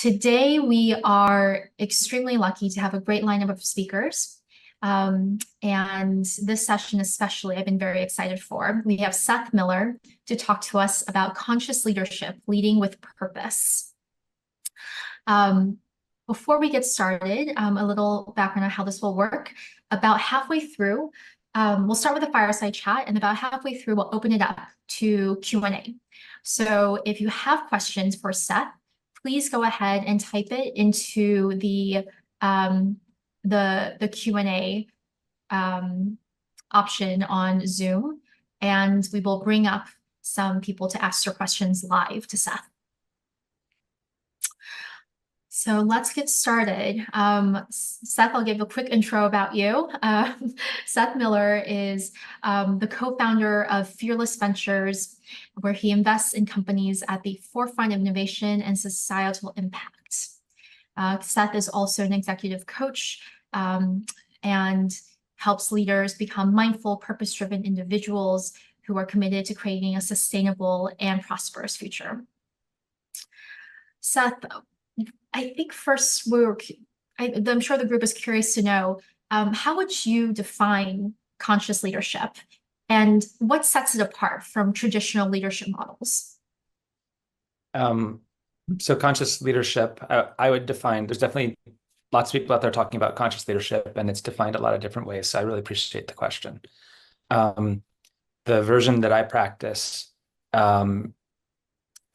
Today, we are extremely lucky to have a great lineup of speakers. And this session especially, I've been very excited for. We have Seth Miller to talk to us about conscious leadership, leading with purpose. Before we get started, a little background on how this will work. About halfway through, we'll start with a fireside chat, and about halfway through, we'll open it up to Q&A. So if you have questions for Seth, please go ahead and type it into the Q&A option on Zoom, and we will bring up some people to ask their questions live to Seth. So let's get started. Seth, I'll give a quick intro about you. Seth Miller is the co-founder of Fearless Ventures, where he invests in companies at the forefront of innovation and societal impact. Seth is also an executive coach and helps leaders become mindful, purpose-driven individuals who are committed to creating a sustainable and prosperous future. Seth, I think first I'm sure the group is curious to know, how would you define conscious leadership, and what sets it apart from traditional leadership models? So conscious leadership, I would define, there's definitely lots of people out there talking about conscious leadership, and it's defined a lot of different ways. So I really appreciate the question. The version that I practice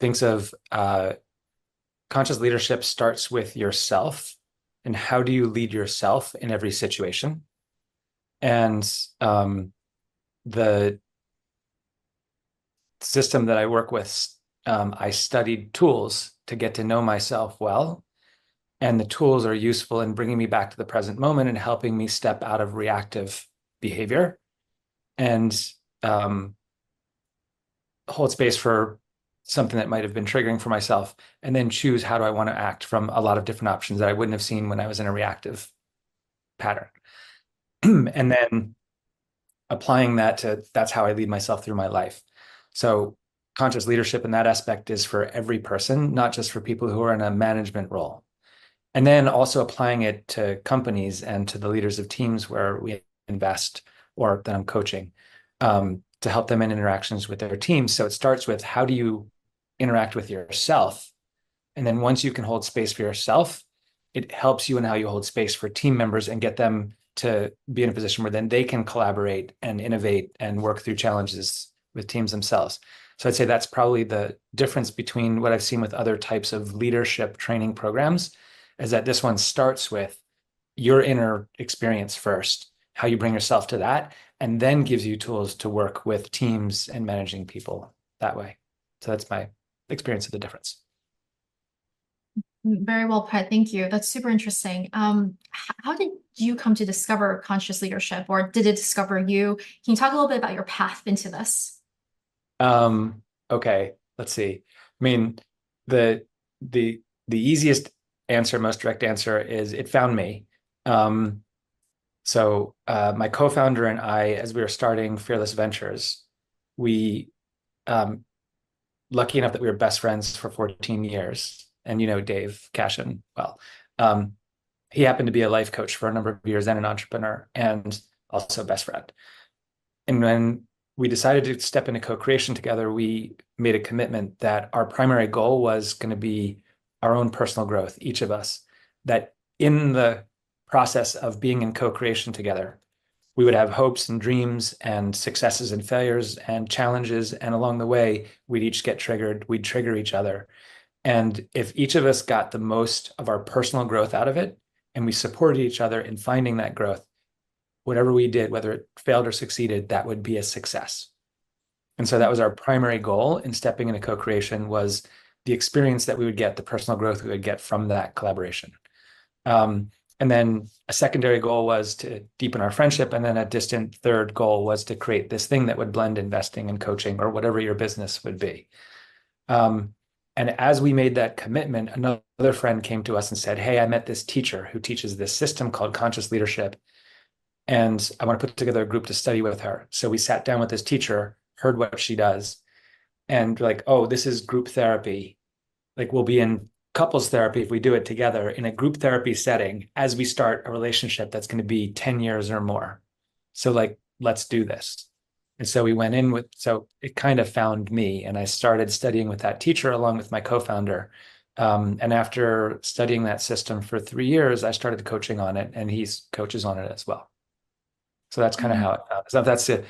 thinks of conscious leadership starts with yourself, and how do you lead yourself in every situation? And the system that I work with, I studied tools to get to know myself well, and the tools are useful in bringing me back to the present moment and helping me step out of reactive behavior and hold space for something that might have been triggering for myself, and then choose how do I want to act from a lot of different options that I wouldn't have seen when I was in a reactive pattern. And then applying that to, that's how I lead myself through my life. So conscious leadership in that aspect is for every person, not just for people who are in a management role. And then also applying it to companies and to the leaders of teams where we invest or that I'm coaching, to help them in interactions with their teams. So it starts with, how do you interact with yourself? And then once you can hold space for yourself, it helps you in how you hold space for team members and get them to be in a position where then they can collaborate and innovate and work through challenges with teams themselves. So I'd say that's probably the difference between what I've seen with other types of leadership training programs, is that this one starts with your inner experience first, how you bring yourself to that, and then gives you tools to work with teams and managing people that way. So that's my experience of the difference. Very well put. Thank you. That's super interesting. How did you come to discover conscious leadership, or did it discover you? Can you talk a little bit about your path into this? Okay, let's see. I mean, the easiest answer, most direct answer is it found me. So my co-founder and I, as we were starting Fearless Ventures, we lucky enough that we were best friends for 14 years. And you know Dave Cashin well. He happened to be a life coach for a number of years and an entrepreneur, and also a best friend. And when we decided to step into co-creation together, we made a commitment that our primary goal was going to be our own personal growth, each of us, that in the process of being in co-creation together, we would have hopes and dreams and successes and failures and challenges. And along the way, we'd each get triggered. We'd trigger each other. And if each of us got the most of our personal growth out of it, and we supported each other in finding that growth, whatever we did, whether it failed or succeeded, that would be a success. And so that was our primary goal in stepping into co-creation, was the experience that we would get, the personal growth we would get from that collaboration. And then a secondary goal was to deepen our friendship. And then a distant third goal was to create this thing that would blend investing and coaching, or whatever your business would be. And as we made that commitment, another friend came to us and said, hey, I met this teacher who teaches this system called conscious leadership, and I want to put together a group to study with her. So we sat down with this teacher, heard what she does, and like, oh, this is group therapy. Like, we'll be in couples therapy if we do it together in a group therapy setting as we start a relationship that's going to be 10 years or more. So like, let's do this. And so we went in with, so it kind of found me, and I started studying with that teacher along with my co-founder. And after studying that system for 3 years, I started coaching on it, and he's coaches on it as well. So that's kind of how it found. So that's it.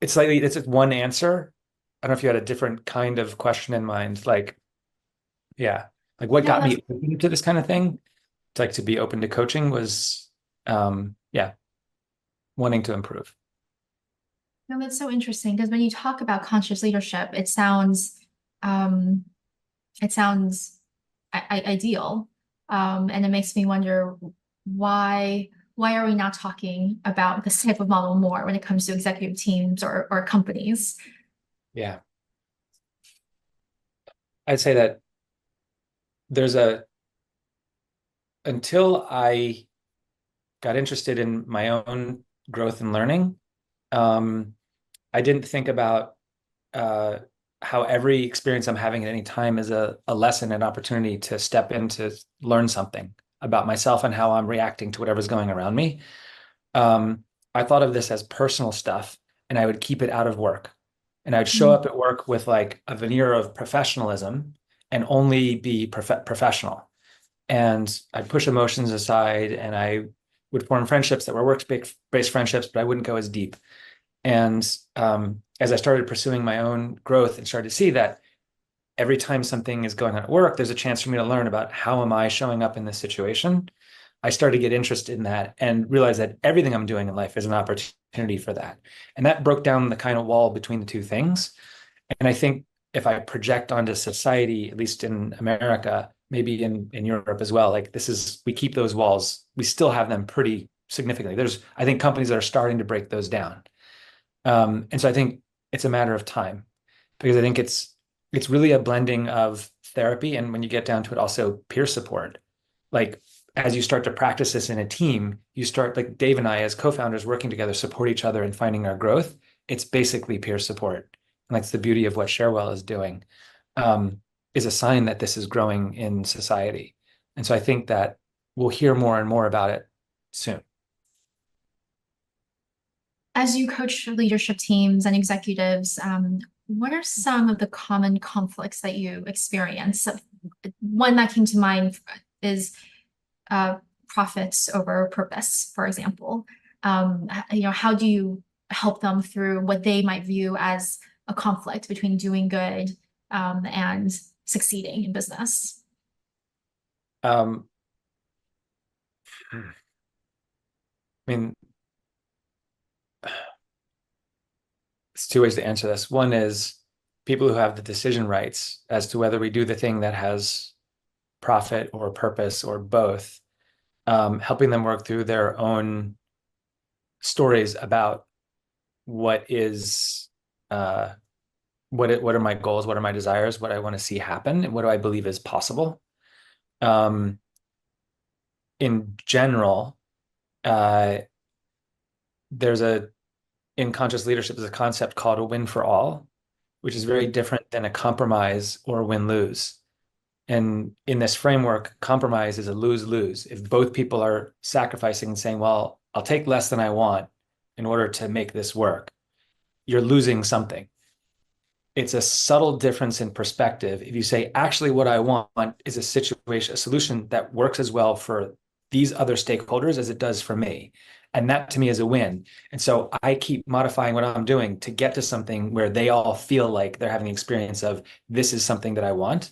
It's slightly, it's one answer. I don't know if you had a different kind of question in mind. Like, yeah, like what No, got that's me open to this kind of thing, like to be open to coaching was, yeah, wanting to improve. no, that's so interesting because when you talk about conscious leadership, um, it sounds ideal, and it makes me wonder why why are we not talking about this type of model more when it comes to executive teams or companies? Yeah, I'd say that there's a, until I got interested in my own growth and learning, um, I didn't think about uh, how every experience I'm having at any time is a lesson, an opportunity to step in to learn something about myself and how I'm reacting to whatever's going around me. Um, I thought of this as personal stuff, and I would keep it out of work. And I would show Mm. up at work with like a veneer of professionalism and only be professional. And I'd push emotions aside, and I would form friendships that were work-based friendships, but I wouldn't go as deep. And as I started pursuing my own growth and started to see that every time something is going on at work, there's a chance for me to learn about how am I showing up in this situation. I started to get interested in that and realize that everything I'm doing in life is an opportunity for that. And that broke down the kind of wall between the two things. And I think if I project onto society, at least in America, maybe in Europe as well, like this is, we keep those walls, we still have them pretty significantly. There's, I think, companies that are starting to break those down. And so I think it's a matter of time, because I think it's really a blending of therapy and, when you get down to it, also peer support. Like as you start to practice this in a team, you start, like Dave and I as co-founders working together, support each other and finding our growth. It's basically peer support. And that's the beauty of what ShareWell is doing, um, is a sign that this is growing in society. And so I think that we'll hear more and more about it soon. As you coach leadership teams and executives, what are some of the common conflicts that you experience? So, one that came to mind is uh, profits over purpose, for example. How do you help them through what they might view as a conflict between doing good, and succeeding in business? Um, I mean, it's two ways to answer this. One is people who have the decision rights as to whether we do the thing that has profit or purpose or both, helping them work through their own stories about what is, uh, what are my goals, what are my desires, what I want to see happen, and what do I believe is possible. Um, in general, uh, there's a, in conscious leadership, there's a concept called a win for all, which is very different than a compromise or win-lose. And in this framework, compromise is a lose-lose. If both people are sacrificing and saying, well, I'll take less than I want in order to make this work, you're losing something. It's a subtle difference in perspective. If you say, actually, what I want is a situation, a solution that works as well for these other stakeholders as it does for me. And that to me is a win. And so I keep modifying what I'm doing to get to something where they all feel like they're having the experience of, this is something that I want.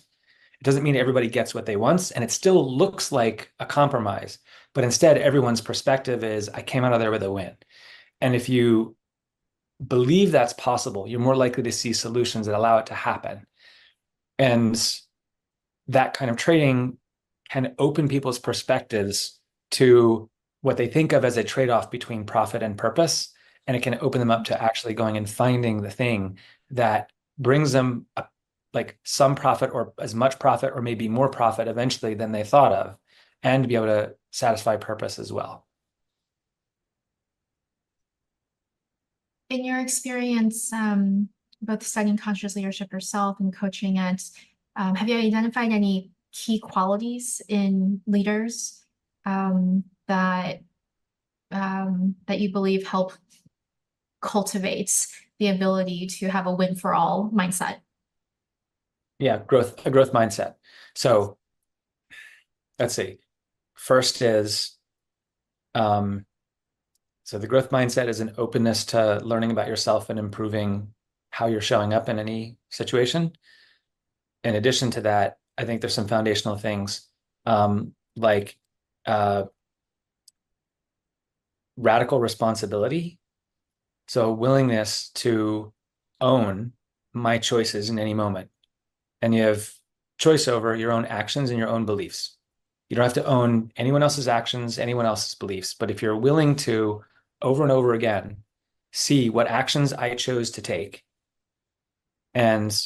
It doesn't mean everybody gets what they want, and it still looks like a compromise. But instead, everyone's perspective is, I came out of there with a win. And if you believe that's possible, you're more likely to see solutions that allow it to happen. And that kind of trading can open people's perspectives to what they think of as a trade-off between profit and purpose. And it can open them up to actually going and finding the thing that brings them like some profit or as much profit or maybe more profit eventually than they thought of, and to be able to satisfy purpose as well. In your experience, both studying conscious leadership yourself and coaching it, Have you identified any key qualities in leaders that that you believe help cultivate the ability to have a win for all mindset? Yeah, a growth mindset. So let's see. First is so the growth mindset is an openness to learning about yourself and improving how you're showing up in any situation. In addition to that, I think there's some foundational things like radical responsibility. So willingness to own my choices in any moment. And you have choice over your own actions and your own beliefs. You don't have to own anyone else's actions, anyone else's beliefs. But if you're willing to, over and over again, see what actions I chose to take and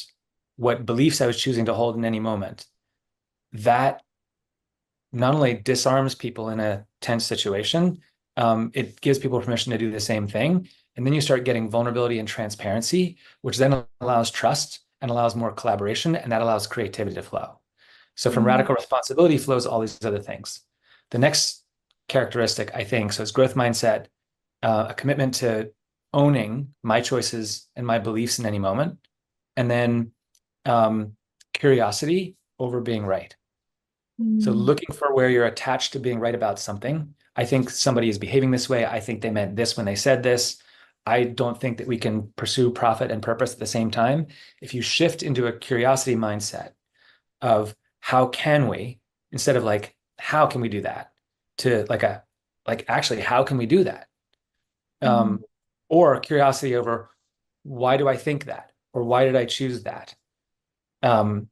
what beliefs I was choosing to hold in any moment, that not only disarms people in a tense situation, it gives people permission to do the same thing. And then you start getting vulnerability and transparency, which then allows trust and allows more collaboration, and that allows creativity to flow. So from Mm, radical responsibility flows all these other things. The next characteristic, I think, so it's growth mindset, a commitment to owning my choices and my beliefs in any moment, and then curiosity over being right. So mm, looking for where you're attached to being right about something. I think somebody is behaving this way. I think they meant this when they said this. I don't think that we can pursue profit and purpose at the same time. If you shift into a curiosity mindset of how can we, instead of like, how can we do that, to like actually, how can we do that? mm, Um, or curiosity over why do I think that? Or why did I choose that? Um,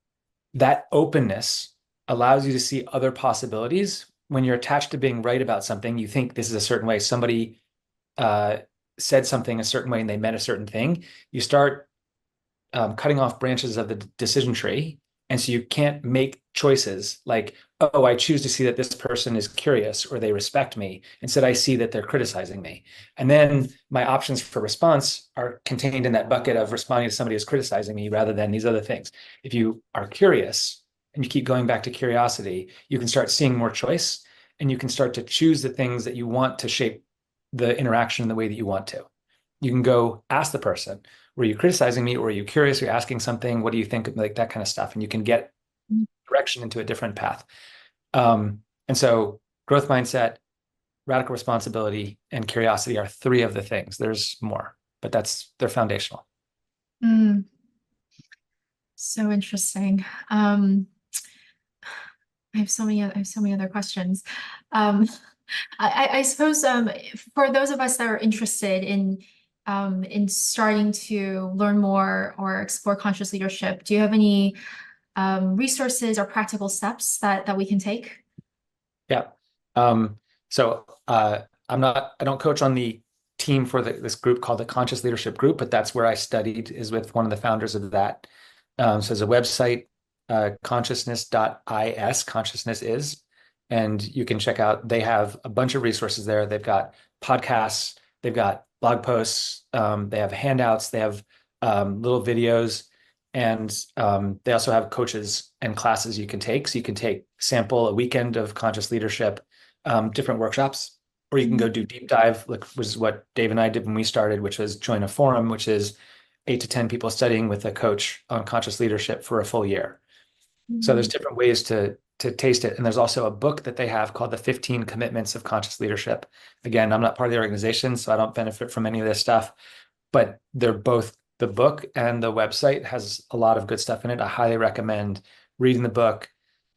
that openness allows you to see other possibilities. When you're attached to being right about something, you think this is a certain way. Somebody uh, said something a certain way and they meant a certain thing. You start cutting off branches of the decision tree. And so you can't make choices like, oh, I choose to see that this person is curious or they respect me. Instead, I see that they're criticizing me. And then my options for response are contained in that bucket of responding to somebody who's criticizing me rather than these other things. If you are curious and you keep going back to curiosity, you can start seeing more choice and you can start to choose the things that you want to shape the interaction in the way that you want to. You can go ask the person, were you criticizing me or are you curious? You're asking something. What do you think? Like that kind of stuff. And you can get mm. direction into a different path. And so growth mindset, radical responsibility, and curiosity are three of the things. There's more, but they're foundational. Mm, so interesting. I have so many other questions. Um, I suppose for those of us that are interested in starting to learn more or explore conscious leadership, do you have any resources or practical steps that we can take? Yeah. So I don't coach on the team for this group called the Conscious Leadership Group, but that's where I studied, is with one of the founders of that. So there's a website, consciousness.is, consciousness is, and you can check out, they have a bunch of resources there. They've got podcasts, they've got blog posts, they have handouts, they have little videos. And they also have coaches and classes you can take. So you can take sample a weekend of conscious leadership, different workshops, or you can go Mm, do deep dive, which was what Dave and I did when we started, which was join a forum, which is 8 to 10 people studying with a coach on conscious leadership for a full year. So there's mm, different ways to taste it. And there's also a book that they have called The 15 Commitments of Conscious Leadership. Again, I'm not part of the organization, so I don't benefit from any of this stuff, but they're both, the book and the website has a lot of good stuff in it. I highly recommend reading the book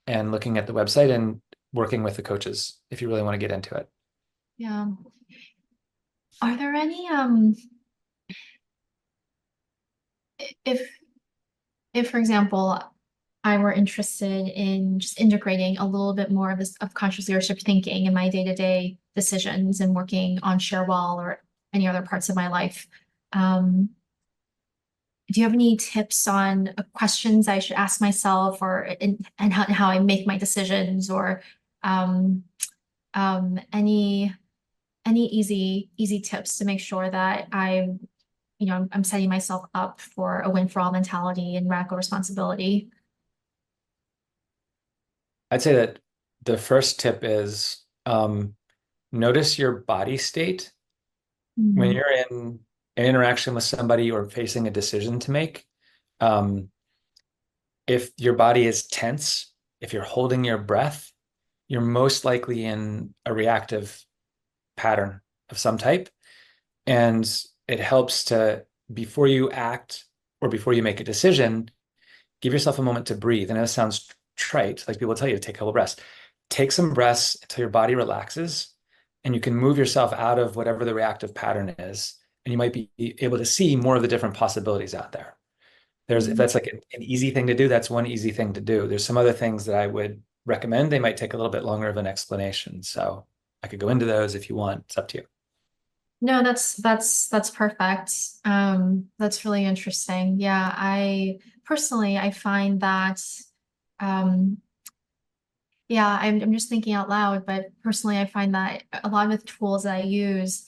and looking at the website and working with the coaches if you really want to get into it. yeah. Are there any if for example, I were interested in just integrating a little bit more of this of conscious leadership thinking in my day-to-day decisions and working on ShareWell or any other parts of my life. Um, do you have any tips on questions I should ask myself or and how I make my decisions or um, any easy tips to make sure that I'm setting myself up for a win for all mentality and radical responsibility? I'd say that the first tip is notice your body state when Mm, you're in an interaction with somebody or facing a decision to make. Um, if your body is tense, if you're holding your breath, you're most likely in a reactive pattern of some type. And it helps to, before you act or before you make a decision, give yourself a moment to breathe. And it sounds trite, like people tell you to take a couple breaths. Take some breaths until your body relaxes and you can move yourself out of whatever the reactive pattern is. And you might be able to see more of the different possibilities out there. If mm. that's like an easy thing to do, that's one easy thing to do. There's some other things that I would recommend. They might take a little bit longer of an explanation. So I could go into those if you want. It's up to you. No, that's perfect. That's really interesting. Yeah, I personally I find that um yeah, I'm just thinking out loud, but personally I find that a lot of the tools that I use,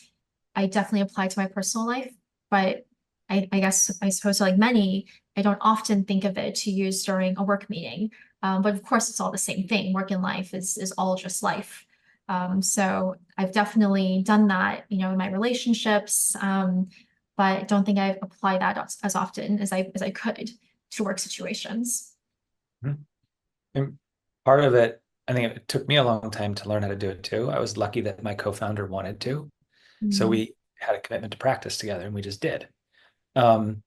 I definitely apply to my personal life, but I guess I suppose like many, I don't often think of it to use during a work meeting. But of course it's all the same thing. Work and life is all just life. So I've definitely done that, in my relationships, but I don't think I apply that as often as I could to work situations. Mhm. And part of it, I think it took me a long time to learn how to do it too. I was lucky that my co-founder wanted to. So Mm, we had a commitment to practice together and we just did. Um,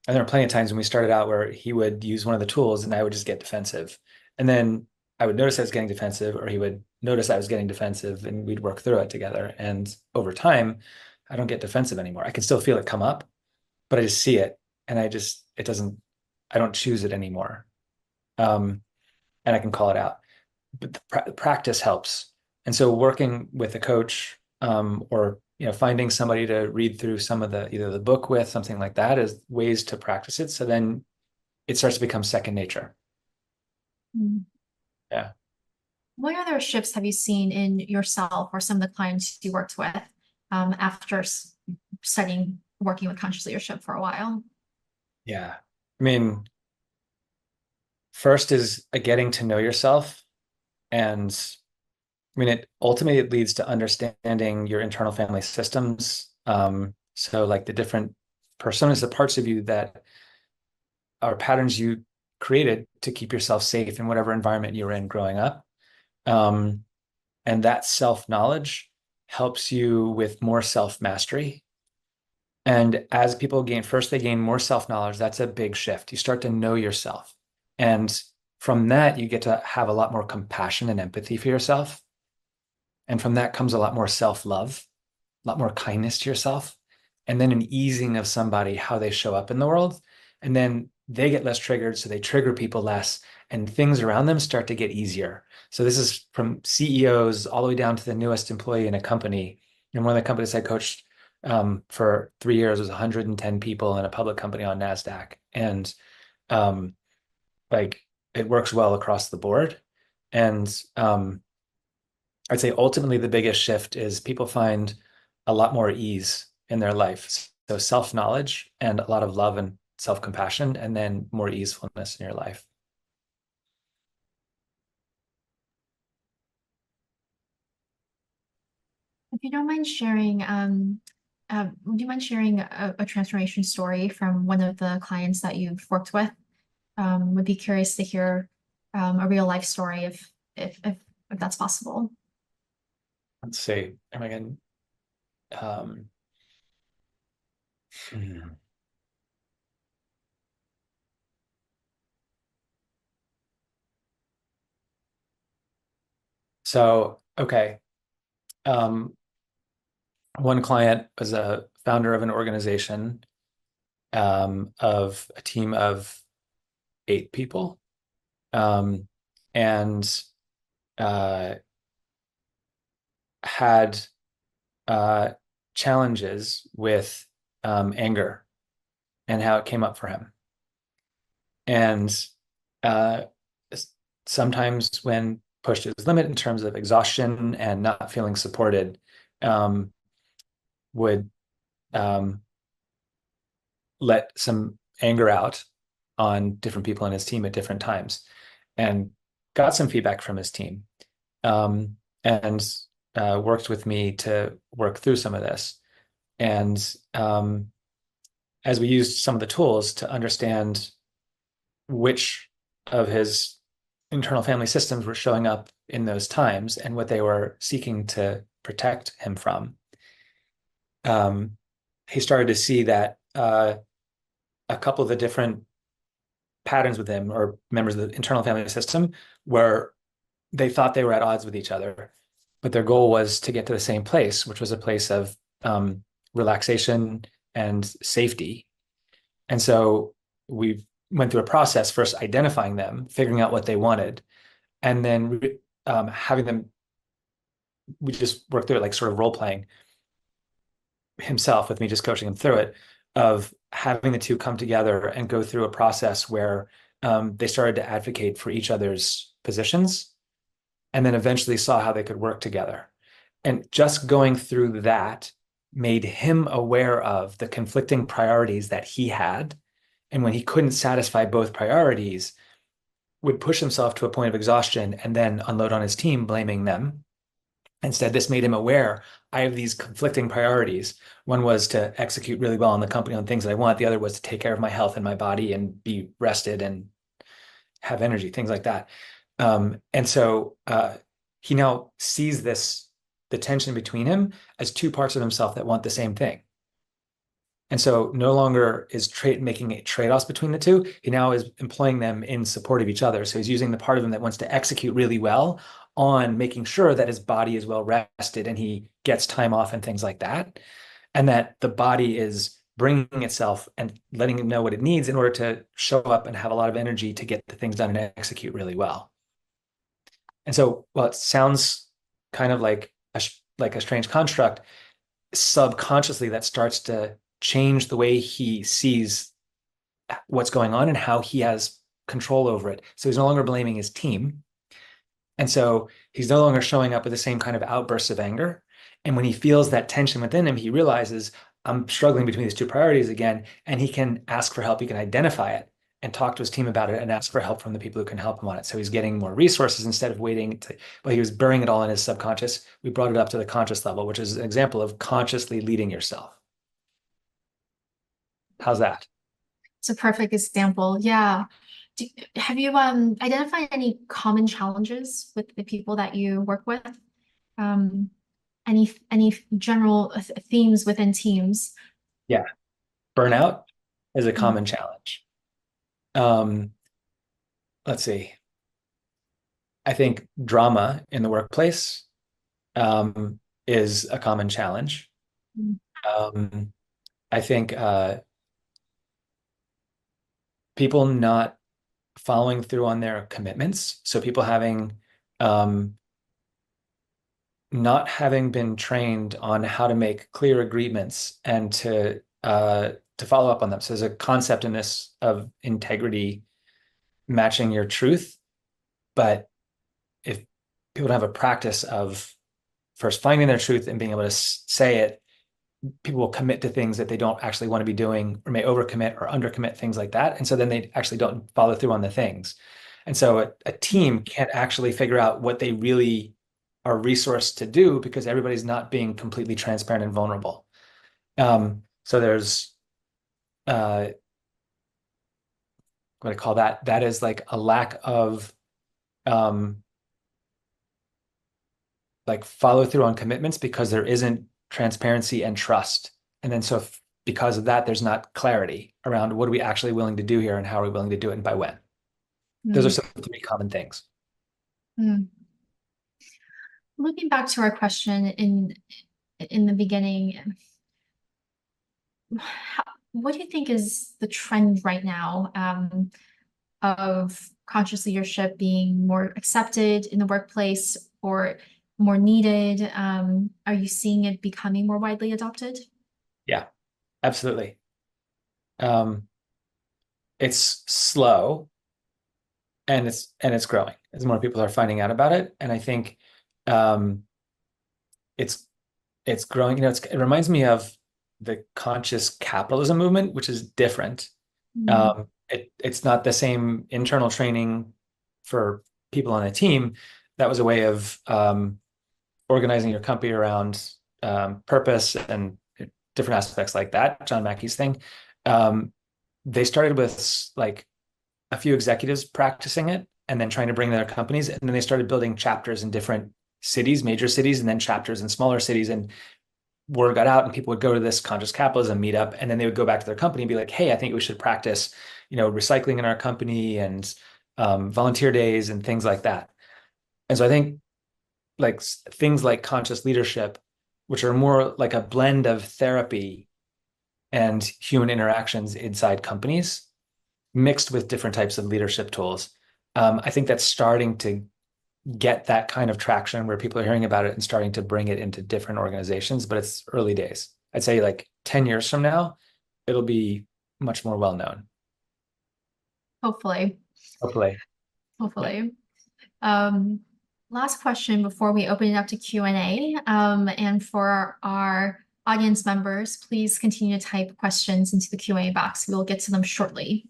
and there were plenty of times when we started out where he would use one of the tools and I would just get defensive. And then I would notice I was getting defensive, or he would notice I was getting defensive, and we'd work through it together. And over time, I don't get defensive anymore. I can still feel it come up, but I just see it and it doesn't, I don't choose it anymore. Um, and I can call it out. But the practice helps. And so working with a coach, or finding somebody to read through some of the either the book with something like that is ways to practice it. So then it starts to become second nature. mm. Yeah. What other shifts have you seen in yourself or some of the clients you worked with after studying working with conscious leadership for a while? Yeah. I mean, first is a getting to know yourself. And I mean, it leads to understanding your internal family systems. So like the different personas, the parts of you that are patterns you created to keep yourself safe in whatever environment you were in growing up. Um, and that self-knowledge helps you with more self-mastery. And as people they gain more self-knowledge. That's a big shift. You start to know yourself. And from that, you get to have a lot more compassion and empathy for yourself. And from that comes a lot more self-love, a lot more kindness to yourself, and then an easing of somebody, how they show up in the world. And then they get less triggered, so they trigger people less, and things around them start to get easier. So this is from CEOs all the way down to the newest employee in a company. And one of the companies I coached for 3 years was 110 people in a public company on NASDAQ. And um, like it works well across the board. And I'd say ultimately the biggest shift is people find a lot more ease in their life. So self-knowledge and a lot of love and self-compassion, and then more easefulness in your life. If you don't mind sharing, would you mind sharing a transformation story from one of the clients that you've worked with? Would be curious to hear a real life story if that's possible. Let's see. Am I going um, hmm. So, okay. Um, one client was a founder of an organization, of a team of 8 people. Um, and uh, had uh, challenges with anger and how it came up for him. And uh, sometimes when pushed to his limit in terms of exhaustion and not feeling supported, um, would um, let some anger out on different people in his team at different times. And got some feedback from his team, and worked with me to work through some of this. And as we used some of the tools to understand which of his internal family systems were showing up in those times and what they were seeking to protect him from, he started to see that a couple of the different patterns with him or members of the internal family system where they thought they were at odds with each other, but their goal was to get to the same place, which was a place of relaxation and safety. And so we went through a process, first identifying them, figuring out what they wanted, and then having them, we just worked through it like sort of role playing himself with me, just coaching him through it, of having the two come together and go through a process where they started to advocate for each other's positions and then eventually saw how they could work together. And just going through that made him aware of the conflicting priorities that he had. And when he couldn't satisfy both priorities, would push himself to a point of exhaustion and then unload on his team, blaming them. Instead, this made him aware, I have these conflicting priorities. One was to execute really well in the company on things that I want. The other was to take care of my health and my body and be rested and have energy, things like that. And so he now sees the tension between him as two parts of himself that want the same thing. And so no longer is making trade-offs between the two. He now is employing them in support of each other. So he's using the part of him that wants to execute really well on making sure that his body is well rested and he gets time off and things like that. And that the body is bringing itself and letting it know what it needs in order to show up and have a lot of energy to get the things done and execute really well. And so, while it sounds kind of like a strange construct, subconsciously that starts to change the way he sees what's going on and how he has control over it. So he's no longer blaming his team. And so he's no longer showing up with the same kind of outbursts of anger. And when he feels that tension within him, he realizes, I'm struggling between these two priorities again, and he can ask for help. He can identify it and talk to his team about it and ask for help from the people who can help him on it. So he's getting more resources instead of waiting to, well, he was burying it all in his subconscious. We brought it up to the conscious level, which is an example of consciously leading yourself. How's that? It's a perfect example. Yeah. Have you identified any common challenges with the people that you work with? Um, any general themes within teams? Yeah. Burnout is a Mm, common challenge. Um, let's see. I think drama in the workplace is a common challenge. mm, Um, I think people not following through on their commitments. So people having um, not having been trained on how to make clear agreements and to follow up on them. So there's a concept in this of integrity matching your truth, but if people don't have a practice of first finding their truth and being able to say it, people will commit to things that they don't actually want to be doing or may overcommit or undercommit, things like that. And so then they actually don't follow through on the things. And so a team can't actually figure out what they really are resourced to do because everybody's not being completely transparent and vulnerable. So there's what I call that is like a lack of um, like follow through on commitments because there isn't transparency and trust. And then so because of that, there's not clarity around what are we actually willing to do here and how are we willing to do it and by when. Those are mm, some three common things. mm. Looking back to our question in the beginning, what do you think is the trend right now of conscious leadership being more accepted in the workplace or more needed? Are you seeing it becoming more widely adopted? Yeah, absolutely. Um, it's slow and it's growing as more people are finding out about it. And I think um, it's it's growing. It reminds me of the conscious capitalism movement, which is different. Mm, It's not the same internal training for people on a team, that was a way of organizing your company around purpose and different aspects like that. John Mackey's thing. They started with like a few executives practicing it and then trying to bring their companies. And then they started building chapters in different cities, major cities, and then chapters in smaller cities. And word got out and people would go to this conscious capitalism meetup, and then they would go back to their company and be like, hey, I think we should practice, recycling in our company and volunteer days and things like that. And so I think like things like conscious leadership, which are more like a blend of therapy and human interactions inside companies, mixed with different types of leadership tools. I think that's starting to get that kind of traction where people are hearing about it and starting to bring it into different organizations, but it's early days. I'd say like 10 years from now, it'll be much more well known. Hopefully. Hopefully. Hopefully. Last question before we open it up to Q&A. And for our audience members, please continue to type questions into the Q&A box. We'll get to them shortly.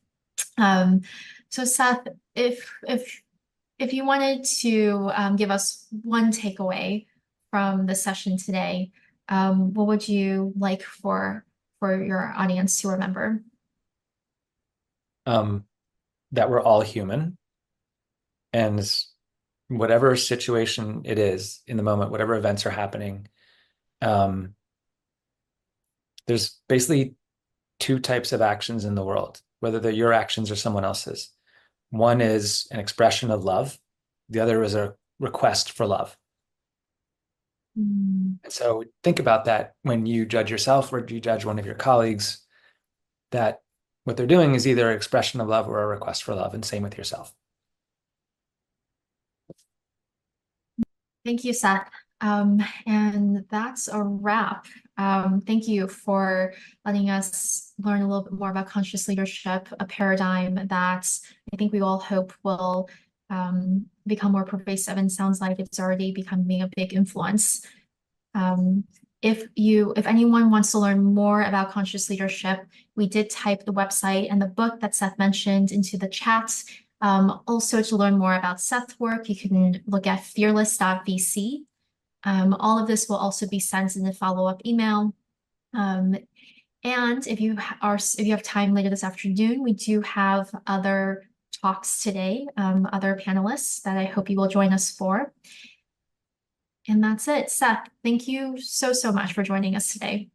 So Seth, if you wanted to give us one takeaway from the session today, what would you like for your audience to remember? That we're all human, and whatever situation it is in the moment, whatever events are happening, there's basically two types of actions in the world, whether they're your actions or someone else's. One is an expression of love. The other is a request for love. And so think about that when you judge yourself or you judge one of your colleagues, that what they're doing is either an expression of love or a request for love, and same with yourself. Thank you, Seth. And that's a wrap. Thank you for letting us learn a little bit more about conscious leadership, a paradigm that I think we all hope will become more pervasive, and sounds like it's already becoming a big influence. If anyone wants to learn more about conscious leadership, we did type the website and the book that Seth mentioned into the chat. Also, to learn more about Seth's work, you can look at fearless.vc. All of this will also be sent in a follow-up email. And if you have time later this afternoon, we do have other talks today, other panelists that I hope you will join us for. And that's it. Seth, thank you so much for joining us today.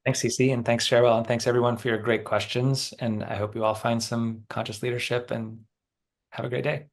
Thanks, CC, and thanks, ShareWell, and thanks everyone for your great questions. And I hope you all find some conscious leadership and have a great day.